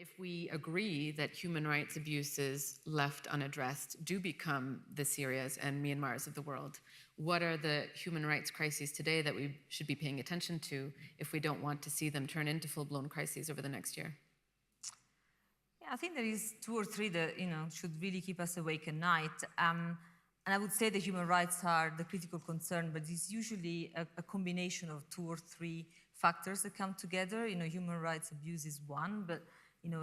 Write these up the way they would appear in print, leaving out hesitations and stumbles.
If we agree that human rights abuses left unaddressed do become the Syrias and Myanmars of the world, what are the human rights crises today that we should be paying attention to if we don't want to see them turn into full-blown crises over the next year? Yeah, I think there is 2 or 3 that should really keep us awake at night. And I would say the human rights are the critical concern, but it's usually a combination of 2 or 3 factors that come together. Human rights abuse is one, but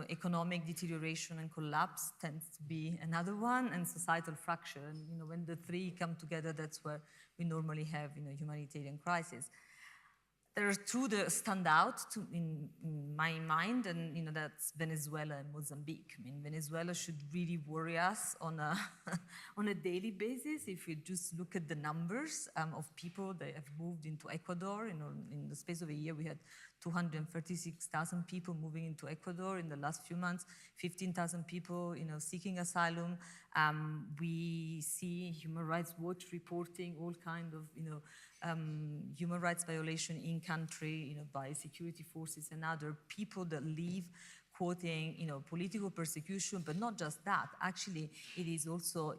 economic deterioration and collapse tends to be another one, and societal fracture. And when the 3 come together, that's where we normally have humanitarian crisis. There are 2 that stand out in my mind, and that's Venezuela and Mozambique. I mean, Venezuela should really worry us on a on a daily basis. If we just look at the numbers of people that have moved into Ecuador, in the space of a year, we had 236,000 people moving into Ecuador in the last few months, 15,000 people, seeking asylum. We see Human Rights Watch reporting all kind of, human rights violation in country, by security forces and other people that leave quoting, political persecution, but not just that. Actually, it is also,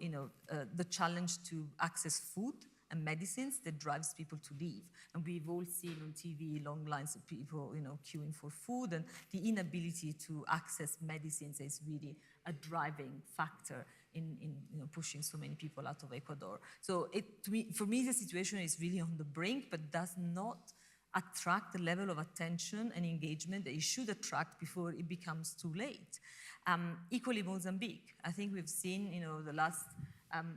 the challenge to access food and medicines that drives people to leave. And we've all seen on TV long lines of people, queuing for food, and the inability to access medicines is really a driving factor in pushing so many people out of Ecuador. So for me, the situation is really on the brink, but does not attract the level of attention and engagement that it should attract before it becomes too late. Equally, Mozambique. I think we've seen, the last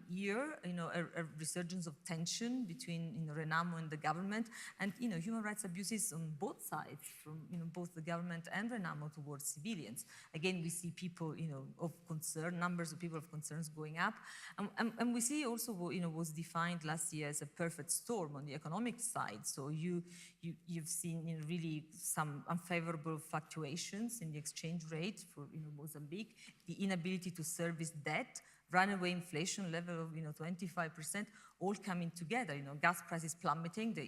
year, a resurgence of tension between Renamo and the government, and human rights abuses on both sides, from both the government and Renamo towards civilians. Again, we see people of concern, numbers of people of concerns going up, and we see also what was defined last year as a perfect storm on the economic side. So you've seen really some unfavorable fluctuations in the exchange rate for Mozambique, the inability to service debt, runaway inflation level of 25%, all coming together. Gas prices plummeting, that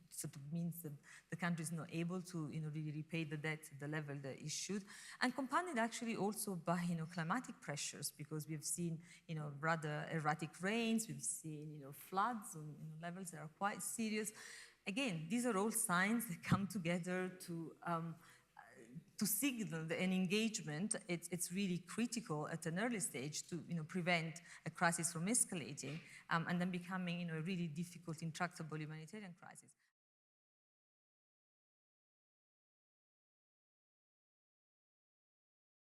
sort of means that the country is not able to really repay the debt at the level that it should, and compounded actually also by climatic pressures, because we've seen rather erratic rains, we've seen floods on levels that are quite serious. Again, these are all signs that come together to signal an engagement. It's really critical at an early stage to prevent a crisis from escalating and then becoming a really difficult, intractable humanitarian crisis.